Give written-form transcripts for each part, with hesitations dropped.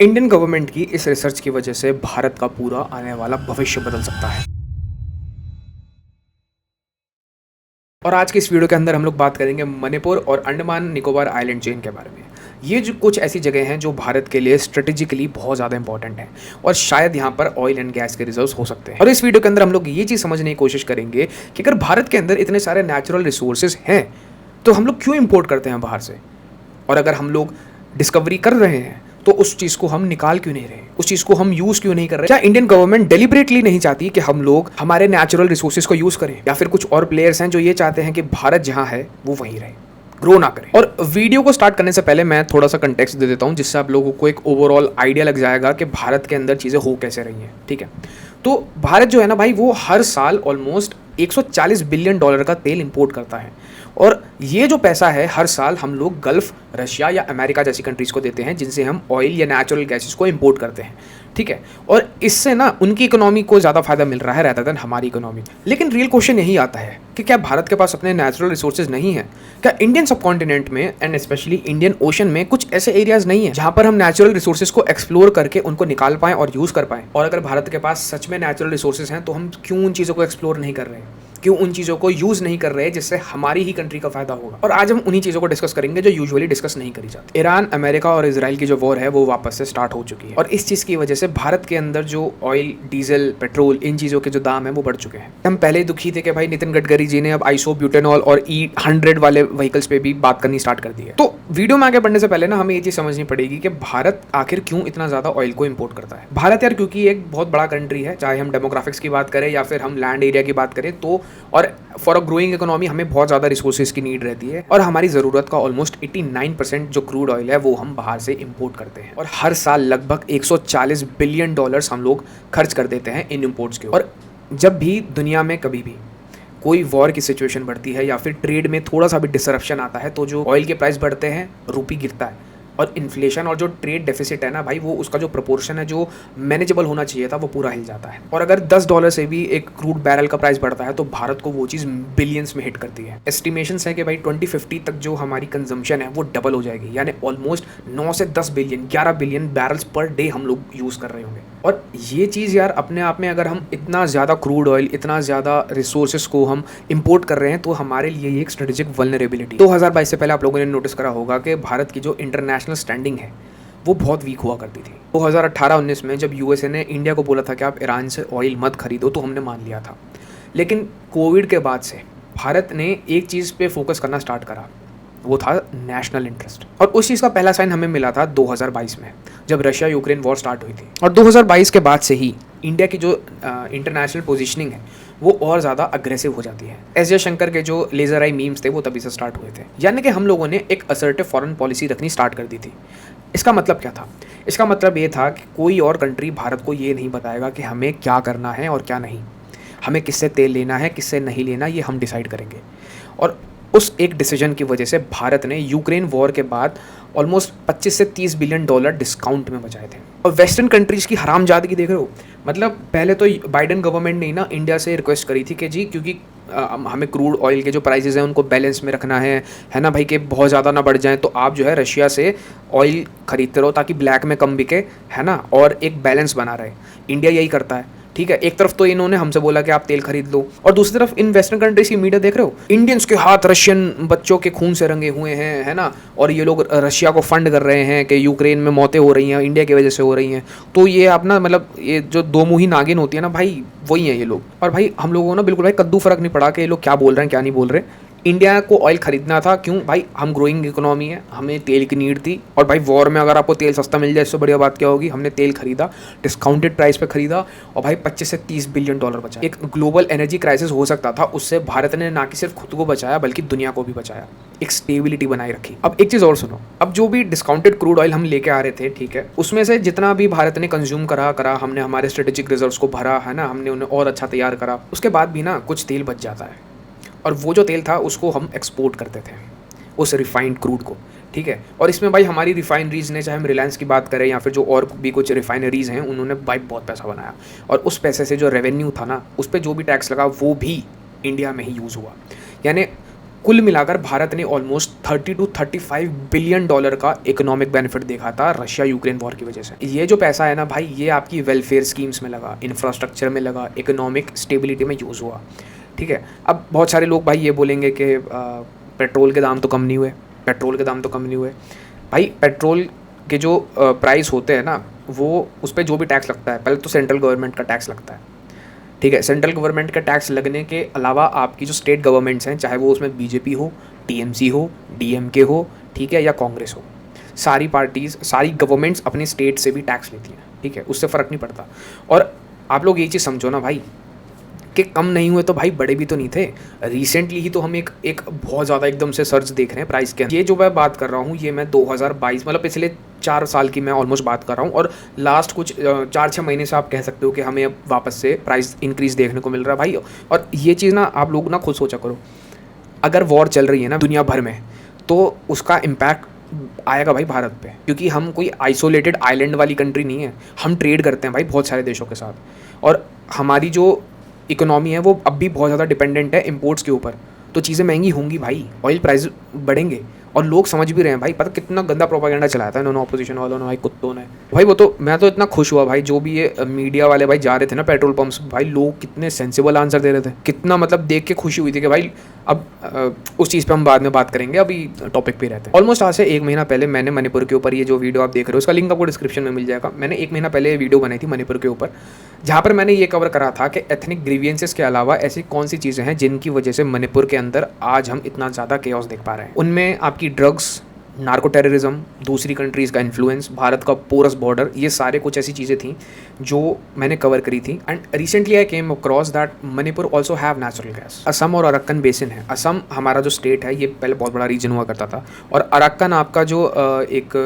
Indian government की इस research की वजह से भारत का पूरा आने वाला भविष्य बदल सकता है। और आज की इस वीडियो के अंदर हम लोग बात करेंगे मणिपुर और अंडमान निकोबार आइलैंड चेन के बारे में। ये जो कुछ ऐसी जगह हैं जो भारत के लिए स्ट्रेटेजिकली बहुत ज़्यादा इंपॉर्टेंट हैं और शायद यहाँ पर ऑयल एंड गैस के रिजर्व्स हो सकते हैं। और इस वीडियो के अंदर हम लोग ये चीज़ समझने की कोशिश करेंगे कि अगर भारत के अंदर इतने सारे नेचुरल रिसोर्सेज हैं तो हम लोग क्यों इम्पोर्ट करते हैं बाहर से, और अगर हम लोग डिस्कवरी कर रहे हैं तो उस चीज़ को हम निकाल क्यों नहीं रहे, उस चीज़ को हम यूज़ क्यों नहीं कर रहे। क्या इंडियन गवर्नमेंट डेलिबरेटली नहीं चाहती कि हम लोग हमारे नेचुरल रिसोर्सेज को यूज़ करें, या फिर कुछ और प्लेयर्स हैं जो ये चाहते हैं कि भारत जहां है वो वहीं रहे, ग्रो ना करें। और वीडियो को स्टार्ट करने से पहले मैं थोड़ा सा कंटेक्स्ट दे देता हूं जिससे आप लोगों को एक ओवरऑल आइडिया लग जाएगा कि भारत के अंदर चीज़ें हो कैसे रही हैं। ठीक है, तो भारत जो है ना भाई, वो हर साल ऑलमोस्ट 140 बिलियन डॉलर का तेल इंपोर्ट करता है, और ये जो पैसा है हर साल हम लोग गल्फ, रशिया या अमेरिका जैसी कंट्रीज़ को देते हैं जिनसे हम ऑयल या नेचुरल गैसेस को इंपोर्ट करते हैं। ठीक है, और इससे ना उनकी इकोनॉमी को ज़्यादा फायदा मिल रहा है रहता देन हमारी इकोनॉमी। लेकिन रियल क्वेश्चन यही आता है कि क्या भारत के पास अपने नेचुरल रिसोर्सेज नहीं है? क्या इंडियन सबकॉन्टिनेंट में एंड स्पेशली इंडियन ओशन में कुछ ऐसे एरियाज नहीं है जहाँ पर हम नेचुरल रिसोर्सेज को एक्सप्लोर करके उनको निकाल पाएँ और यूज़ कर पाएँ? और अगर भारत के पास सच में नेचुरल रिसोर्सेज हैं तो हम क्यों उन चीज़ों को एक्सप्लोर नहीं कर रहे हैं, क्यों उन चीज़ों को यूज़ नहीं कर रहे हैं जिससे हमारी ही कंट्री का फायदा होगा? और आज हम उन्हीं चीज़ों को डिस्कस करेंगे जो यूजुअली डिस्कस नहीं करी जाती। ईरान, अमेरिका और इजराइल की जो वॉर है वो वापस से स्टार्ट हो चुकी है, और इस चीज़ की वजह से भारत के अंदर जो ऑयल, डीजल, पेट्रोल, इन चीज़ों के जो दाम है वो बढ़ चुके हैं। हम पहले दुखी थे कि भाई नितिन गडकरी जी ने अब आइसो ब्यूटेनॉल और E100 वाले व्हीकल्स पे भी बात करनी स्टार्ट कर दी है। तो वीडियो में आगे बढ़ने से पहले ना हमें ये चीज़ समझनी पड़ेगी कि भारत आखिर क्यों इतना ज़्यादा ऑयल को इंपोर्ट करता है। भारत यार क्योंकि एक बहुत बड़ा कंट्री है, चाहे हम डेमोग्राफिक्स की बात करें या फिर हम लैंड एरिया की बात करें, तो और फॉर अ ग्रोइंग इकोनॉमी हमें बहुत ज़्यादा रिसोर्सेज की नीड रहती है, और हमारी ज़रूरत का ऑलमोस्ट 89% जो क्रूड ऑयल है वो हम बाहर से इंपोर्ट करते हैं, और हर साल लगभग 140 बिलियन डॉलर्स हम लोग खर्च कर देते हैं इन इंपोर्ट्स के। और जब भी दुनिया में कभी भी कोई वॉर की सिचुएशन बढ़ती है या फिर ट्रेड में थोड़ा सा भी डिसरप्शन आता है तो जो ऑयल के प्राइस बढ़ते हैं, रूपी गिरता है, और इन्फ्लेशन और जो ट्रेड डेफिसिट है ना भाई, वो उसका जो प्रोपोर्शन है जो मैनेजेबल होना चाहिए था वो पूरा हिल जाता है। और अगर $10 से भी एक क्रूड बैरल का प्राइस बढ़ता है तो भारत को वो चीज़ बिलियंस में हिट करती है। एस्टिमेशंस है कि भाई 2050 तक जो हमारी कंजम्पशन है वो डबल हो जाएगी, यानी ऑलमोस्ट 9 से 10 billion, 11 billion barrels per day हम लोग यूज़ कर रहे होंगे। और ये चीज़ यार अपने आप में, अगर हम इतना ज़्यादा क्रूड ऑयल, इतना ज़्यादा रिसोर्सेज को हम इंपोर्ट कर रहे हैं तो हमारे लिए ये एक स्ट्रेटेजिक वल्नरेबिलिटी। 2022 से पहले आप लोगों ने नोटिस करा होगा कि भारत की जो इंटरनेशनल स्टैंडिंग है वो बहुत वीक हुआ करती थी। 2018-19 में जब यूएसए ने इंडिया को बोला था कि आप ईरान से ऑयल मत खरीदो तो हमने मान लिया था, लेकिन कोविड के बाद से भारत ने एक चीज़ पे फोकस करना स्टार्ट करा, वो था नेशनल इंटरेस्ट। और उस चीज़ का पहला साइन हमें मिला था 2022 में जब रशिया यूक्रेन वॉर स्टार्ट हुई थी, और 2022 के बाद से ही इंडिया की जो इंटरनेशनल पोजीशनिंग है वो और ज़्यादा अग्रेसिव हो जाती है। एस जयशंकर के जो लेज़र आई मीम्स थे वो तभी से स्टार्ट हुए थे, यानी कि हम लोगों ने एक असर्टिव फॉरेन पॉलिसी रखनी स्टार्ट कर दी थी। इसका मतलब क्या था? इसका मतलब ये था कि कोई और कंट्री भारत को ये नहीं बताएगा कि हमें क्या करना है और क्या नहीं, हमें किससे तेल लेना है, किससे नहीं लेना, ये हम डिसाइड करेंगे। और उस एक डिसीजन की वजह से भारत ने यूक्रेन वॉर के बाद ऑलमोस्ट 25 से 30 बिलियन डॉलर डिस्काउंट में बचाए थे। और वेस्टर्न कंट्रीज़ की हरामजादगी देख रहे हो, मतलब पहले तो बाइडेन गवर्नमेंट ने ना इंडिया से रिक्वेस्ट करी थी कि जी, क्योंकि हमें क्रूड ऑयल के जो प्राइसेस हैं उनको बैलेंस में रखना है ना भाई, कि बहुत ज़्यादा ना बढ़ जाएं, तो आप जो है रशिया से ऑयल खरीदते रहो ताकि ब्लैक में कम बिके, है ना, और एक बैलेंस बना रहे। इंडिया यही करता है। ठीक है, एक तरफ तो इन्होंने हमसे बोला कि आप तेल खरीद लो, और दूसरी तरफ इन वेस्टर्न कंट्रीज की मीडिया देख रहे हो, इंडियंस के हाथ रशियन बच्चों के खून से रंगे हुए हैं, है ना, और ये लोग रशिया को फंड कर रहे हैं कि यूक्रेन में मौतें हो रही हैं इंडिया की वजह से हो रही हैं। तो ये अपना मतलब ये जो दो मुही नागिन होती है ना भाई, वही हैं ये लोग। और भाई हम लोगों को ना बिल्कुल भाई कद्दू फर्क नहीं पड़ा कि ये लोग क्या बोल रहे हैं क्या नहीं बोल रहे। इंडिया को ऑयल खरीदना था, क्यों भाई, हम ग्रोइंग इकोनॉमी है, हमें तेल की नीड थी, और भाई वॉर में अगर आपको तेल सस्ता मिल जाए इससे बढ़िया बात क्या होगी। हमने तेल खरीदा, डिस्काउंटेड प्राइस पे खरीदा, और भाई 25 से 30 बिलियन डॉलर बचा। एक ग्लोबल एनर्जी क्राइसिस हो सकता था, उससे भारत ने ना कि सिर्फ खुद को बचाया बल्कि दुनिया को भी बचाया, एक स्टेबिलिटी बनाई रखी। अब एक चीज़ और सुनो, अब जो भी डिस्काउंटेड क्रूड ऑयल हम लेके आ रहे थे, ठीक है, उसमें से जितना भी भारत ने कंज्यूम करा हमने हमारे स्ट्रेटेजिक रिजर्व्स को भरा, है ना, हमने उन्हें और अच्छा तैयार करा, उसके बाद भी ना कुछ तेल बच जाता है, और वो जो तेल था उसको हम एक्सपोर्ट करते थे, उस रिफाइंड क्रूड को। ठीक है, और इसमें भाई हमारी रिफाइनरीज़ ने, चाहे हम रिलायंस की बात करें या फिर जो और भी कुछ रिफाइनरीज़ हैं, उन्होंने भाई बहुत पैसा बनाया, और उस पैसे से जो रेवेन्यू था ना, उस पर जो भी टैक्स लगा वो भी इंडिया में ही यूज़ हुआ। यानी कुल मिलाकर भारत ने ऑलमोस्ट 30 टू 35 बिलियन डॉलर का इकोनॉमिक बेनिफिट देखा था रशिया यूक्रेन वॉर की वजह से। ये जो पैसा है ना भाई, ये आपकी वेलफेयर स्कीम्स में लगा, इंफ्रास्ट्रक्चर में लगा, इकोनॉमिक स्टेबिलिटी में यूज़ हुआ, ठीक है। अब बहुत सारे लोग भाई ये बोलेंगे कि पेट्रोल के दाम तो कम नहीं हुए, पेट्रोल के दाम तो कम नहीं हुए। भाई पेट्रोल के जो प्राइस होते हैं ना, वो उस पर जो भी टैक्स लगता है, पहले तो सेंट्रल गवर्नमेंट का टैक्स लगता है, ठीक है। सेंट्रल गवर्नमेंट का टैक्स लगने के अलावा आपकी जो स्टेट गवर्नमेंट्स हैं, चाहे वो उसमें बीजेपी हो, टीएमसी हो, डीएमके हो, ठीक है, या कांग्रेस हो, सारी पार्टीज़, सारी गवर्नमेंट्स अपने स्टेट से भी टैक्स लेती हैं, ठीक है, उससे फ़र्क नहीं पड़ता। और आप लोग ये चीज़ समझो ना भाई कि कम नहीं हुए तो भाई बड़े भी तो नहीं थे। रिसेंटली ही तो हम एक बहुत ज़्यादा एकदम से सर्च देख रहे हैं प्राइस के। ये जो मैं बात कर रहा हूँ, ये मैं 2022 मतलब पिछले 4 साल की मैं ऑलमोस्ट बात कर रहा हूँ, और लास्ट कुछ 4-6 महीने से आप कह सकते हो कि हमें अब वापस से प्राइस इंक्रीज़ देखने को मिल रहा है भाई। और ये चीज़ ना आप लोग ना खुद सोचा करो, अगर वॉर चल रही है ना दुनिया भर में, तो उसका इम्पैक्ट आएगा भाई भारत पे, क्योंकि हम कोई आइसोलेटेड आइलैंड वाली कंट्री नहीं है। हम ट्रेड करते हैं भाई बहुत सारे देशों के साथ, और हमारी जो इकोनॉमी है वो अब भी बहुत ज़्यादा डिपेंडेंट है इंपोर्ट्स के ऊपर। तो चीज़ें महंगी होंगी भाई, ऑयल प्राइस बढ़ेंगे, और लोग समझ भी रहे हैं भाई। पता कितना गंदा प्रोपागेंडा चलाया था इन्होंने, ऑपोजिशन वालों ने भाई, कुत्तों ने भाई। वो तो मैं तो इतना खुश हुआ भाई, जो भी ये मीडिया वाले भाई जा रहे थे ना पेट्रोल पंप्स, भाई लोग कितने सेंसिबल आंसर दे रहे थे, कितना मतलब देख के खुशी हुई थी कि भाई अब उस चीज़ पे हम बाद में बात करेंगे, अभी टॉपिक पे रहते हैं। ऑलमोस्ट आज से 1 महीना पहले मैंने मणिपुर के ऊपर, ये जो वीडियो आप देख रहे हो उसका लिंक आपको डिस्क्रिप्शन में मिल जाएगा, मैंने 1 महीना पहले वीडियो बनाई थी मणिपुर के ऊपर, जहाँ पर मैंने ये कवर करा था कि एथनिक ग्रीवियंसेस के अलावा ऐसी कौन सी चीज़ें हैं जिनकी वजह से मणिपुर के अंदर आज हम इतना ज़्यादा केओस देख पा रहे हैं। उनमें आपकी ड्रग्स, नार्को टेररिज्म, दूसरी कंट्रीज़ का इन्फ्लुएंस, भारत का पोरस बॉर्डर, ये सारे कुछ ऐसी चीज़ें थी जो मैंने कवर करी थी। And recently I came across that Manipur also have natural gas. Assam और अरक्कन बेसिन है। असम हमारा जो स्टेट है, ये पहले बहुत बड़ा रीजन हुआ करता था, और अरक्कन आपका जो एक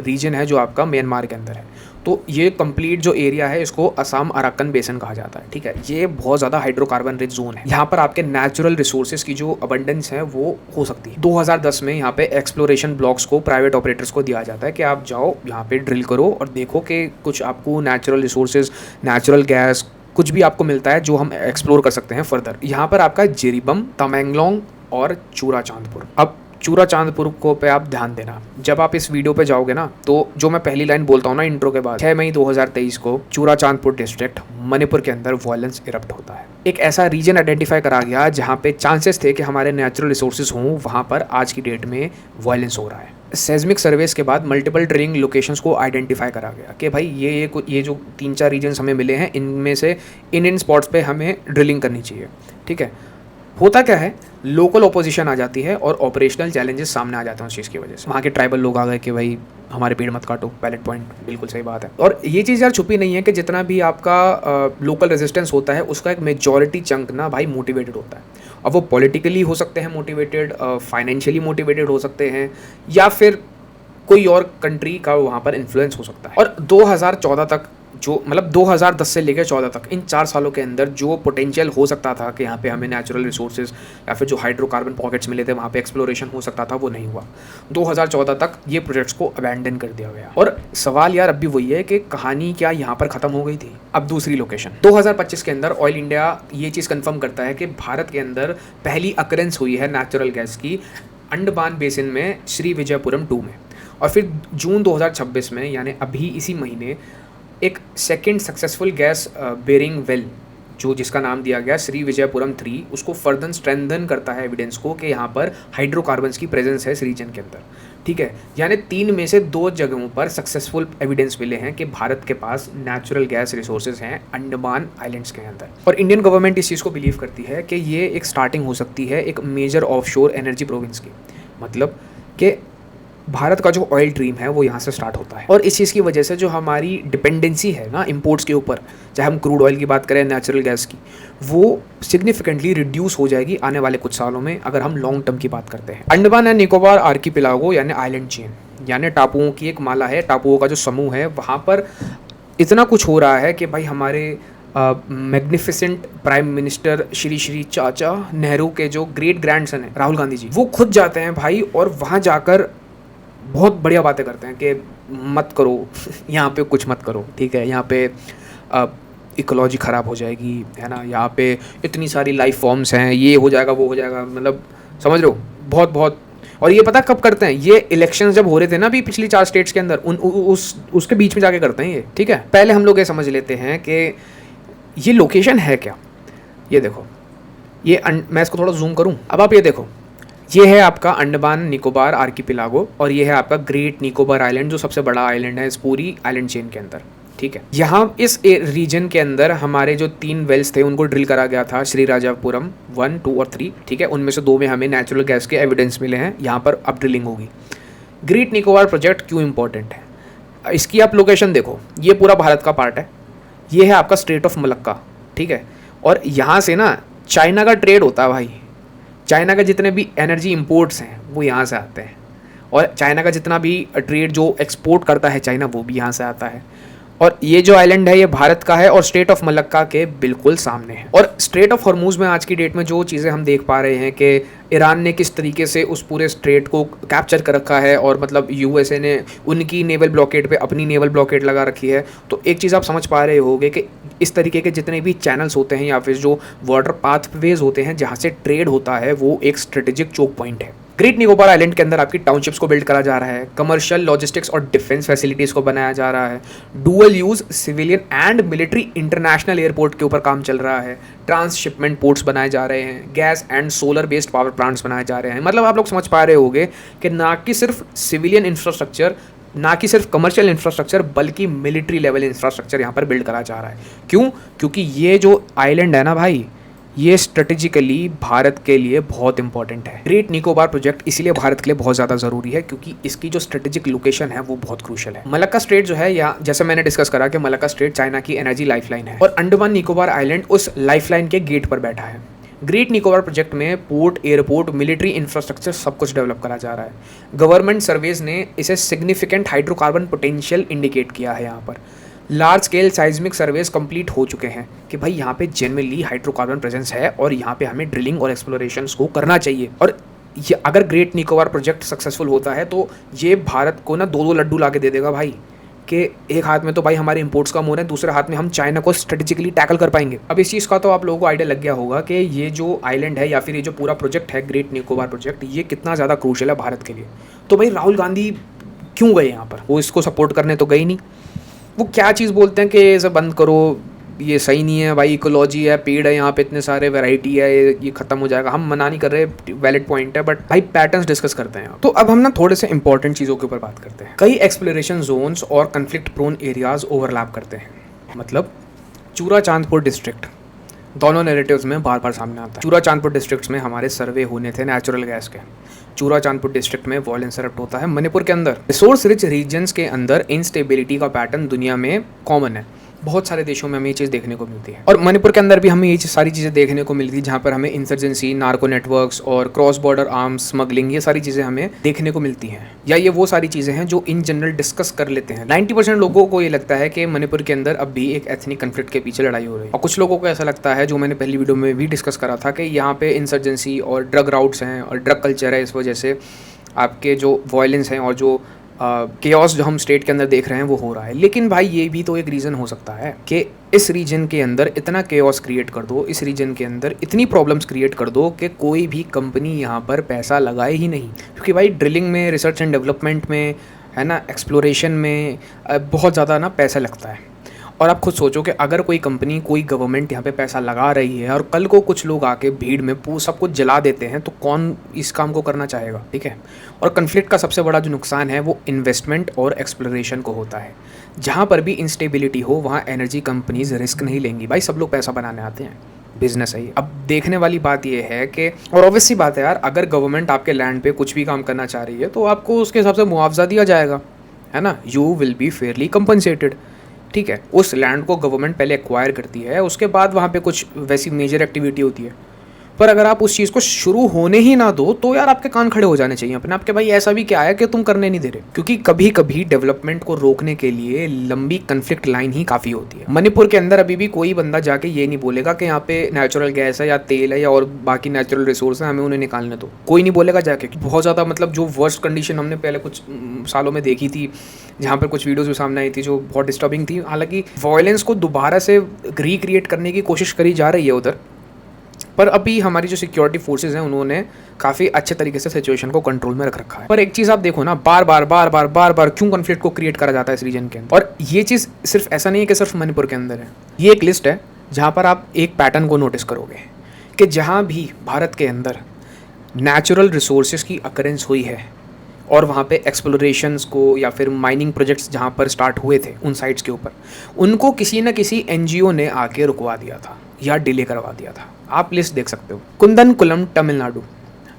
रीजन है जो आपका म्यांमार के अंदर है। तो ये कंप्लीट जो एरिया है इसको असम अरक्कन बेसिन कहा जाता है, ठीक है। ये बहुत ज़्यादा हाइड्रोकार्बन रिच जोन है। यहाँ पर आपके नेचुरल रिसोर्सेज की जो अबंडेंस है वो हो सकती है। 2010 में यहाँ पे एक्सप्लोरेशन ब्लॉक्स को प्राइवेट ऑपरेटर्स को दिया जाता है कि आप जाओ यहाँ पे ड्रिल करो और देखो कि कुछ आपको नेचुरल रिसोर्सेज, नेचुरल गैस, कुछ भी आपको मिलता है जो हम एक्सप्लोर कर सकते हैं फर्दर। यहाँ पर आपका जिरीबम, तमेंगलोंग और चूराचांदपुर। अब चूराचांदपुर को पे आप ध्यान देना, जब आप इस वीडियो पे जाओगे ना, तो जो मैं पहली लाइन बोलता हूँ ना इंट्रो के बाद, 6 मई 2023 को चूराचांदपुर डिस्ट्रिक्ट मणिपुर के अंदर वायलेंस इरप्ट होता है। एक ऐसा रीजन आइडेंटिफाई करा गया जहाँ पे चांसेस थे कि हमारे नेचुरल रिसोर्सेज हों, वहाँ पर आज की डेट में वायलेंस हो रहा है। सेस्मिक सर्वेस के बाद मल्टीपल ड्रिलिंग लोकेशंस को आइडेंटिफाई करा गया कि भाई ये जो 3-4 रीजन्स हमें मिले हैं, इनमें से इन स्पॉट्स पे हमें ड्रिलिंग करनी चाहिए, ठीक है। होता क्या है, लोकल ओपोजिशन आ जाती है और ऑपरेशनल चैलेंजेस सामने आ जाते हैं उस चीज़ की वजह से। वहाँ के ट्राइबल लोग आ गए कि भाई हमारे पेड़ मत काटो, वैलिड पॉइंट, बिल्कुल सही बात है। और ये चीज़ यार छुपी नहीं है कि जितना भी आपका लोकल रेजिस्टेंस होता है उसका एक मेजॉरिटी चंक ना भाई मोटिवेटेड होता है। अब वो पॉलिटिकली हो सकते हैं मोटिवेटेड, फाइनेंशियली मोटिवेटेड हो सकते हैं, या फिर कोई और कंट्री का वहाँ पर इन्फ्लुएंस हो सकता है। और 2014 तक जो मतलब 2010 से लेकर 14 तक, इन 4 सालों के अंदर जो पोटेंशियल हो सकता था कि यहाँ पे हमें नेचुरल रिसोर्सेज या फिर जो हाइड्रोकार्बन पॉकेट्स मिले थे वहाँ पे एक्सप्लोरेशन हो सकता था, वो नहीं हुआ। 2014 तक ये प्रोजेक्ट्स को अबैंडन कर दिया गया। और सवाल यार अब भी वही है कि कहानी क्या यहाँ पर ख़त्म हो गई थी? अब दूसरी लोकेशन 2025 के अंदर ऑयल इंडिया ये चीज़ कन्फर्म करता है कि भारत के अंदर पहली अकरेंस हुई है नेचुरल गैस की अंडमान बेसिन में, श्री विजयपुरम 2 में। और फिर जून 2026 में, यानी अभी इसी महीने, एक second successful gas bearing well जो जिसका नाम दिया गया श्री विजयपुरम 3, उसको फर्दर स्ट्रेंथन करता है एविडेंस को कि यहाँ पर हाइड्रोकार्बन्स की प्रेजेंस है इस रीजन के अंदर, ठीक है। यानी 3 में से 2 जगहों पर सक्सेसफुल एविडेंस मिले हैं कि भारत के पास नेचुरल गैस रिसोर्सेज हैं अंडमान आइलैंड्स के अंदर। और इंडियन गवर्नमेंट इस चीज़ को बिलीव करती है कि ये एक स्टार्टिंग हो सकती है एक मेजर ऑफशोर एनर्जी प्रोविंस की, मतलब कि भारत का जो ऑयल ड्रीम है वो यहाँ से स्टार्ट होता है। और इस चीज़ की वजह से जो हमारी डिपेंडेंसी है ना इंपोर्ट्स के ऊपर, चाहे हम क्रूड ऑयल की बात करें, नेचुरल गैस की, वो सिग्निफिकेंटली रिड्यूस हो जाएगी आने वाले कुछ सालों में, अगर हम लॉन्ग टर्म की बात करते हैं। अंडमान एंड निकोबार आर्कीपिलागो यानी आइलैंड चेन, यानी टापुओं की एक माला है, टापुओं का जो समूह है, वहाँ पर इतना कुछ हो रहा है कि भाई हमारे मैग्निफिसेंट प्राइम मिनिस्टर श्री चाचा नेहरू के जो ग्रेट ग्रैंडसन है राहुल गांधी जी, वो खुद जाते हैं भाई, और वहाँ जाकर बहुत बढ़िया बातें करते हैं कि मत करो यहाँ पे, कुछ मत करो, ठीक है। यहाँ पे इकोलॉजी ख़राब हो जाएगी, है ना, यहाँ पे इतनी सारी लाइफ फॉर्म्स हैं, ये हो जाएगा वो हो जाएगा, मतलब समझ रहे हो? बहुत बहुत। और ये पता कब करते हैं? ये इलेक्शंस जब हो रहे थे ना अभी पिछली 4 स्टेट्स के अंदर, उसके बीच में जाके करते हैं ये, ठीक है? पहले हम लोग ये समझ लेते हैं कि ये लोकेशन है क्या। ये देखो, मैं इसको थोड़ा जूम करूँ, अब आप ये देखो, ये है आपका अंडमान निकोबार आर्किपिलागो और ये है आपका ग्रेट निकोबार आइलैंड, जो सबसे बड़ा आइलैंड है इस पूरी आइलैंड चेन के अंदर, ठीक है? यहाँ इस रीजन के अंदर हमारे जो 3 वेल्स थे उनको ड्रिल करा गया था, श्रीराजापुरम 1, 2 और 3, ठीक है? उनमें से 2 में हमें नेचुरल गैस के एविडेंस मिले हैं, यहाँ पर अब ड्रिलिंग होगी। ग्रेट निकोबार प्रोजेक्ट क्यों इंपॉर्टेंट है? इसकी आप लोकेशन देखो, ये पूरा भारत का पार्ट है, ये है आपका स्ट्रेट ऑफ मलक्का, ठीक है? और यहाँ से ना चाइना का ट्रेड होता है भाई, चाइना के जितने भी एनर्जी इंपोर्ट्स हैं वो यहाँ से आते हैं, और चाइना का जितना भी ट्रेड जो एक्सपोर्ट करता है चाइना वो भी यहाँ से आता है। और ये जो आइलैंड है ये भारत का है और स्ट्रेट ऑफ मलक्का के बिल्कुल सामने है। और स्ट्रेट ऑफ हॉर्मूज में आज की डेट में जो चीज़ें हम देख पा रहे हैं कि ईरान ने किस तरीके से उस पूरे स्ट्रेट को कैप्चर कर रखा है, और मतलब यूएसए ने उनकी नेवल ब्लॉकेड पे अपनी नेवल ब्लॉकेड लगा रखी है। तो एक चीज़ आप समझ पा रहे होगे कि इस तरीके के जितने भी चैनल्स होते हैं या फिर जो वाटर पाथवेज होते हैं जहाँ से ट्रेड होता है वो एक स्ट्रेटेजिक चोक पॉइंट है। ग्रेट निकोबार आइलैंड के अंदर आपकी टाउनशिप्स को बिल्ड करा जा रहा है, कमर्शियल, लॉजिस्टिक्स और डिफेंस फैसिलिटीज़ को बनाया जा रहा है, dual use civilian and military international airport के ऊपर काम चल रहा है, ट्रांसशिपमेंट पोर्ट्स बनाए जा रहे हैं, gas and solar based power plants बनाए जा रहे हैं। मतलब आप लोग समझ पा रहे होंगे कि ना कि सिर्फ सिविलियन इंफ्रास्ट्रक्चर, ना कि सिर्फ कमर्शियल इंफ्रास्ट्रक्चर, बल्कि मिलिट्री लेवल इंफ्रास्ट्रक्चर यहाँ पर बिल्ड करा जा रहा है। क्यों? क्योंकि ये जो आइलैंड है ना भाई, ये स्ट्रेटेजिकली भारत के लिए बहुत इंपॉर्टेंट है। ग्रेट निकोबार प्रोजेक्ट इसीलिए भारत के लिए बहुत ज़्यादा ज़रूरी है क्योंकि इसकी जो स्ट्रेटेजिक लोकेशन है वो बहुत क्रूशियल है। मलक्का स्ट्रेट जो है, या जैसे मैंने डिस्कस करा कि मलक्का स्ट्रेट चाइना की एनर्जी लाइफलाइन है और अंडमान निकोबार आइलैंड उस लाइफलाइन के गेट पर बैठा है। ग्रेट निकोबार प्रोजेक्ट में पोर्ट, एयरपोर्ट, मिलिट्री इंफ्रास्ट्रक्चर सब कुछ डेवलप करा जा रहा है। गवर्नमेंट सर्वेज ने इसे सिग्निफिकेंट हाइड्रोकार्बन पोटेंशियल इंडिकेट किया है। यहाँ पर large scale seismic surveys complete हो चुके हैं कि भाई यहाँ पे जेन्युइनली हाइड्रोकार्बन प्रेजेंस है और यहाँ पे हमें ड्रिलिंग और एक्सप्लोरेशंस को करना चाहिए। और ये अगर ग्रेट निकोबार प्रोजेक्ट सक्सेसफुल होता है तो ये भारत को ना 2-2 लड्डू ला के दे देगा भाई, कि एक हाथ में तो भाई हमारे इंपोर्ट्स कम हो रहे हैं, दूसरे हाथ में हम चाइना को स्ट्रेटेजिकली टैकल कर पाएंगे। अब इस चीज़ का तो आप लोगों को आइडिया लग गया होगा कि ये जो आइलैंड है या फिर ये जो पूरा प्रोजेक्ट है ग्रेट निकोबार प्रोजेक्ट, ये कितना ज़्यादा क्रूशियल है भारत के लिए। तो भाई राहुल गांधी क्यों गए यहाँ पर? वो इसको सपोर्ट करने तो गई नहीं। वो क्या चीज़ बोलते हैं कि इसे बंद करो, ये सही नहीं है भाई, इकोलॉजी है, पेड़ है यहाँ पे इतने सारे, वैरायटी है, ये खत्म हो जाएगा। हम मना नहीं कर रहे, वैलिड पॉइंट है, बट भाई पैटर्न्स डिस्कस करते हैं। तो अब हम ना थोड़े से इंपॉर्टेंट चीज़ों के ऊपर बात करते हैं। कई एक्सप्लोरेशन जोन्स और कन्फ्लिक्ट प्रोन एरियाज ओवरलैप करते हैं। मतलब चूरा चांदपुर डिस्ट्रिक्ट दोनों नैरेटिव्स में बार बार सामने आता है। चूरा चांदपुर डिस्ट्रिक्ट्स में हमारे सर्वे होने थे नेचुरल गैस के। चूरा चांदपुर डिस्ट्रिक्ट में वॉयलेंस एरप्ट होता है। मणिपुर के अंदर रिसोर्स रिच रीजन्स के अंदर इंस्टेबिलिटी का पैटर्न दुनिया में कॉमन है। बहुत सारे देशों में हमें ये चीज़ देखने को मिलती है और मणिपुर के अंदर भी हमें ये सारी चीज़ें देखने को मिलती है, जहाँ पर हमें इंसर्जेंसी, नार्को नेटवर्क्स और क्रॉस बॉर्डर आर्म्स स्मगलिंग, ये सारी चीज़ें हमें देखने को मिलती हैं। या ये वो सारी चीज़ें हैं जो इन जनरल डिस्कस कर लेते हैं। 90% लोगों को ये लगता है कि मणिपुर के अंदर अब भी एक एथनिक कन्फ्लिक्ट के पीछे लड़ाई हो रही है, और कुछ लोगों को ऐसा लगता है, जो मैंने पहली वीडियो में भी डिस्कस करा था, कि यहाँ पे इंसर्जेंसी और ड्रग राउट्स हैं और ड्रग कल्चर है, इस वजह से आपके जो वॉयलेंस हैं और जो केओस जो हम स्टेट के अंदर देख रहे हैं वो हो रहा है। लेकिन भाई ये भी तो एक रीज़न हो सकता है कि इस रीजन के अंदर इतना केओस क्रिएट कर दो, इस रीजन के अंदर इतनी प्रॉब्लम्स क्रिएट कर दो कि कोई भी कंपनी यहाँ पर पैसा लगाए ही नहीं। क्योंकि भाई ड्रिलिंग में, रिसर्च एंड डेवलपमेंट में, है ना, एक्सप्लोरेशन में बहुत ज़्यादा ना पैसा लगता है। और आप खुद सोचो कि अगर कोई कंपनी, कोई गवर्नमेंट यहाँ पे पैसा लगा रही है और कल को कुछ लोग आके भीड़ में सब कुछ जला देते हैं, तो कौन इस काम को करना चाहेगा? ठीक है। और कन्फ्लिक्ट का सबसे बड़ा जो नुकसान है वो इन्वेस्टमेंट और एक्सप्लोरेशन को होता है। जहाँ पर भी इंस्टेबिलिटी हो वहाँ एनर्जी कंपनीज रिस्क नहीं लेंगी। भाई सब लोग पैसा बनाने आते हैं, बिजनेस है ये। अब देखने वाली बात ये है कि, और ऑब्वियस सी बात है यार, अगर गवर्नमेंट आपके लैंड पे कुछ भी काम करना चाह रही है तो आपको उसके हिसाब से मुआवजा दिया जाएगा, है ना। You will be Fairlie compensated. ठीक है। उस लैंड को गवर्नमेंट पहले एक्वायर करती है, उसके बाद वहाँ पे कुछ वैसी मेजर एक्टिविटी होती है। पर अगर आप उस चीज़ को शुरू होने ही ना दो तो यार आपके कान खड़े हो जाने चाहिए अपने आप के, भाई ऐसा भी क्या है कि तुम करने नहीं दे रहे। क्योंकि कभी कभी डेवलपमेंट को रोकने के लिए लंबी कन्फ्लिक्ट लाइन ही काफ़ी होती है। मणिपुर के अंदर अभी भी कोई बंदा जाके ये नहीं बोलेगा कि यहाँ पे नेचुरल गैस है या तेल है या और बाकी नेचुरल रिसोर्स है, हमें उन्हें निकालने दो। कोई नहीं बोलेगा जाके। बहुत ज़्यादा मतलब जो वर्स्ट कंडीशन हमने पहले कुछ सालों में देखी थी, जहाँ पर कुछ वीडियोज़ भी सामने आई थी जो बहुत डिस्टर्बिंग थी। हालांकि वायलेंस को दोबारा से रिक्रिएट करने की कोशिश करी जा रही है उधर, पर अभी हमारी जो सिक्योरिटी फोर्सेज हैं उन्होंने काफ़ी अच्छे तरीके से सिचुएशन को कंट्रोल में रख रखा है। पर एक चीज़ आप देखो ना, बार बार क्यों कॉन्फ्लिक्ट को क्रिएट करा जाता है इस रीजन के अंदर। और ये चीज़ सिर्फ ऐसा नहीं है कि सिर्फ मणिपुर के अंदर है, ये एक लिस्ट है जहाँ पर आप एक पैटर्न को नोटिस करोगे कि जहाँ भी भारत के अंदर नेचुरल रिसोर्सेज की अकरेंस हुई है और वहाँ पे एक्सप्लोरेशंस को या फिर माइनिंग प्रोजेक्ट्स जहाँ पर स्टार्ट हुए थे उन साइट्स के ऊपर, उनको किसी न किसी एनजीओ ने आके रुकवा दिया था या डिले करवा दिया था। आप लिस्ट देख सकते हो। कुंदनकुलम तमिलनाडु,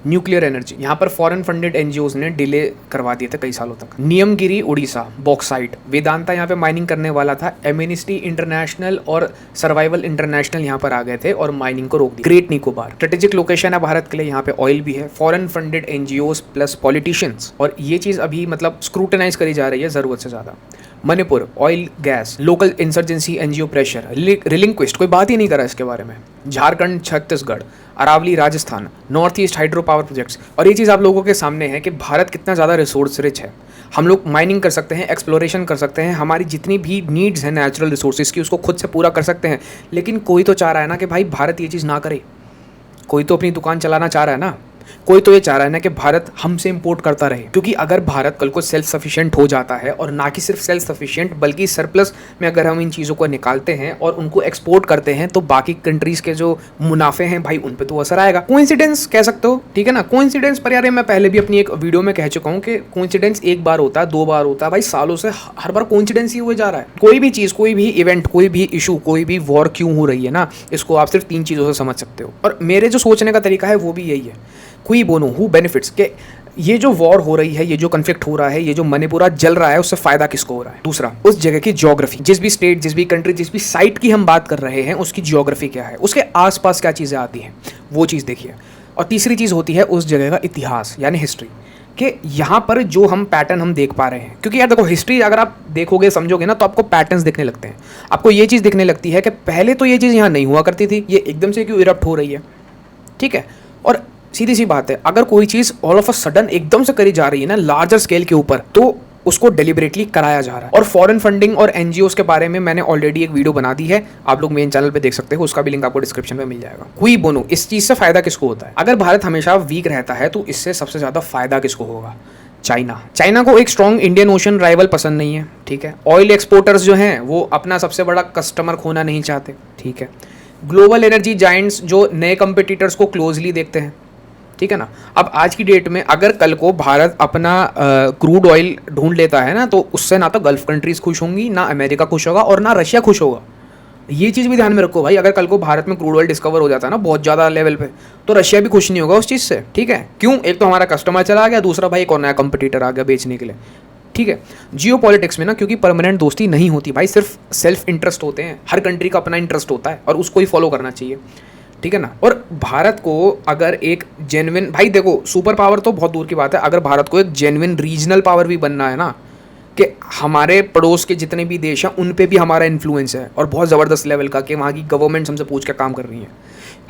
न्यूक्लियर एनर्जी, यहाँ पर फॉरेन फंडेड एनजीओज ने डिले करवा दिए थे कई सालों तक। नियमगिरी उड़ीसा, बॉक्साइट, वेदांता यहाँ पे माइनिंग करने वाला था, एम्नेस्टी इंटरनेशनल और सर्वाइवल इंटरनेशनल यहाँ पर आ गए थे और माइनिंग को रोक दिया। ग्रेट निकोबार स्ट्रेटेजिक लोकेशन है भारत के लिए, यहाँ पे ऑयल भी है, foreign funded NGOs plus politicians, और ये चीज़ अभी मतलब स्क्रूटनाइज करी जा रही है ज़रूरत से ज़्यादा। Manipur, oil gas, local insurgency NGO pressure, relinquished, कोई बात ही नहीं करा इसके बारे में। Jharkhand, Chhattisgarh, Aravalli, Rajasthan, north east hydro power projects. और ये चीज़ आप लोगों के सामने है कि भारत कितना ज़्यादा रिसोर्स रिच है। हम लोग माइनिंग कर सकते हैं, एक्सप्लोरेशन कर सकते हैं, हमारी जितनी भी नीड्स हैं नेचुरल रिसोर्सेज की उसको खुद से पूरा कर सकते हैं। लेकिन कोई तो चाह रहा है ना कि भाई भारत ये चीज़ ना करे, कोई तो अपनी दुकान चलाना चाह रहा है ना, कोई तो ये चाह रहा है ना कि भारत हमसे इंपोर्ट करता रहे। क्योंकि अगर भारत कल को सेल्फ सफिशिएंट हो जाता है, और ना कि सिर्फ सेल्फ सफिशिएंट बल्कि सरप्लस में अगर हम इन चीज़ों को निकालते हैं और उनको एक्सपोर्ट करते हैं, तो बाकी कंट्रीज़ के जो मुनाफे हैं भाई उन पे तो असर आएगा। कोइंसिडेंस कह सकते हो, ठीक है ना, कोइंसिडेंस। पर यार मैं पहले भी अपनी एक वीडियो में कह चुका हूँ कि कोइंसिडेंस एक बार होता है, 2 बार होता है, भाई सालों से हर बार कोइंसिडेंस ही हुए जा रहा है। कोई भी चीज़, कोई भी इवेंट, कोई भी इशू, कोई भी वॉर क्यों हो रही है ना, इसको आप सिर्फ 3 चीज़ों से समझ सकते हो। और मेरे जो सोचने का तरीका है वो भी यही है, क्वी बोनो, हु बेनिफिट्स, के ये जो वॉर हो रही है, ये जो कन्फ्लिक्ट हो रहा है, ये जो मणिपुरा जल रहा है, उससे फायदा किसको हो रहा है। दूसरा, उस जगह की ज्योग्राफी, जिस भी स्टेट, जिस भी कंट्री, जिस भी साइट की हम बात कर रहे हैं, उसकी ज्योग्राफी क्या है, उसके आसपास क्या चीज़ें आती हैं, वो चीज़ देखिए। और तीसरी चीज़ होती है उस जगह का इतिहास यानी हिस्ट्री, कि यहाँ पर जो हम पैटर्न हम देख पा रहे हैं। क्योंकि यार देखो, हिस्ट्री अगर आप देखोगे, समझोगे ना, तो आपको पैटर्न्स दिखने लगते हैं। आपको ये चीज़ दिखने लगती है कि पहले तो ये चीज़ यहाँ नहीं हुआ करती थी, ये एकदम से क्यों इरप्ट हो रही है, ठीक है। और सीधी सी बात है, अगर कोई चीज़ ऑल ऑफ अ सडन एकदम से करी जा रही है ना लार्जर स्केल के ऊपर, तो उसको डेलिबरेटली कराया जा रहा है। और फॉरेन फंडिंग और एनजीओज के बारे में मैंने ऑलरेडी एक वीडियो बना दी है, आप लोग मेन चैनल पे देख सकते हो, उसका भी लिंक आपको डिस्क्रिप्शन में मिल जाएगा। क्वी बोनो, इस चीज़ से फायदा किसको होता है? अगर भारत हमेशा वीक रहता है तो इससे सबसे ज़्यादा फायदा किसको होगा? चाइना को एक स्ट्रॉन्ग इंडियन ओशन राइवल पसंद नहीं है, ठीक है। ऑयल एक्सपोर्टर्स जो हैं वो अपना सबसे बड़ा कस्टमर खोना नहीं चाहते, ठीक है। ग्लोबल एनर्जी जायंट्स जो नए कंपिटिटर्स को क्लोजली देखते हैं, ठीक है ना। अब आज की डेट में अगर कल को भारत अपना क्रूड ऑयल ढूंढ लेता है ना, तो उससे ना तो गल्फ कंट्रीज खुश होंगी, ना अमेरिका खुश होगा और ना रशिया खुश होगा। ये चीज़ भी ध्यान में रखो भाई, अगर कल को भारत में क्रूड ऑयल डिस्कवर हो जाता है ना बहुत ज़्यादा लेवल पे, तो रशिया भी खुश नहीं होगा उस चीज़ से, ठीक है। क्यों? एक तो हमारा कस्टमर चला गया, दूसरा भाई एक और नया कंपटीटर आ गया बेचने के लिए, ठीक है। जियो पॉलिटिक्स में ना, क्योंकि परमानेंट दोस्ती नहीं होती भाई, सिर्फ सेल्फ इंटरेस्ट होते हैं। हर कंट्री का अपना इंटरेस्ट होता है और उसको ही फॉलो करना चाहिए, ठीक है ना। और भारत को अगर एक जेन्युइन, भाई देखो सुपर पावर तो बहुत दूर की बात है, अगर भारत को एक जेन्युइन रीजनल पावर भी बनना है ना, कि हमारे पड़ोस के जितने भी देश हैं उन पे भी हमारा इन्फ्लुएंस है और बहुत ज़बरदस्त लेवल का, कि वहाँ की गवर्नमेंट हमसे पूछ के काम कर रही है,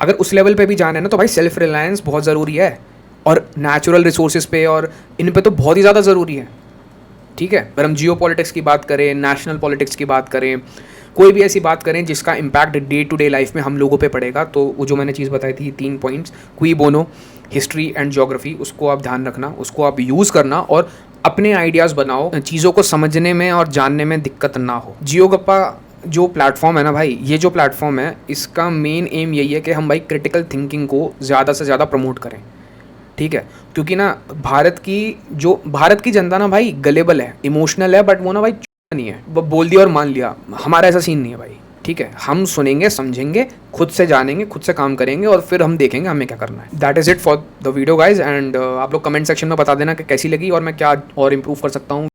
अगर उस लेवल पे भी जाना है ना, तो भाई सेल्फ रिलायंस बहुत ज़रूरी है। और नेचुरल रिसोर्सेज पे और इन पे तो बहुत ही ज़्यादा ज़रूरी है, ठीक है। अगर हम जियो पॉलिटिक्स की बात करें, नेशनल पॉलिटिक्स की बात करें, कोई भी ऐसी बात करें जिसका impact day to day life में हम लोगों पे पड़ेगा, तो वो जो मैंने चीज़ बताई थी 3 पॉइंट्स, क्वी बोनो, हिस्ट्री एंड ज्योग्राफी, उसको आप ध्यान रखना, उसको आप यूज़ करना और अपने आइडियाज़ बनाओ, चीज़ों को समझने में और जानने में दिक्कत ना हो। जियोगप्पा जो प्लेटफॉर्म है ना भाई, ये जो प्लेटफॉर्म है, इसका मेन एम यही है कि हम भाई क्रिटिकल थिंकिंग को ज़्यादा से ज़्यादा प्रमोट करें, ठीक है। क्योंकि ना भारत की जनता ना भाई गलेबल है, इमोशनल है, बट वो ना भाई नहीं है, वो बोल दिया और मान लिया। हमारा ऐसा सीन नहीं है भाई, ठीक है। हम सुनेंगे, समझेंगे, खुद से जानेंगे, खुद से काम करेंगे और फिर हम देखेंगे हमें क्या करना है। That is it for the video guys, and आप लोग कमेंट सेक्शन में बता देना कि कैसी लगी और मैं क्या और इम्प्रूव कर सकता हूँ।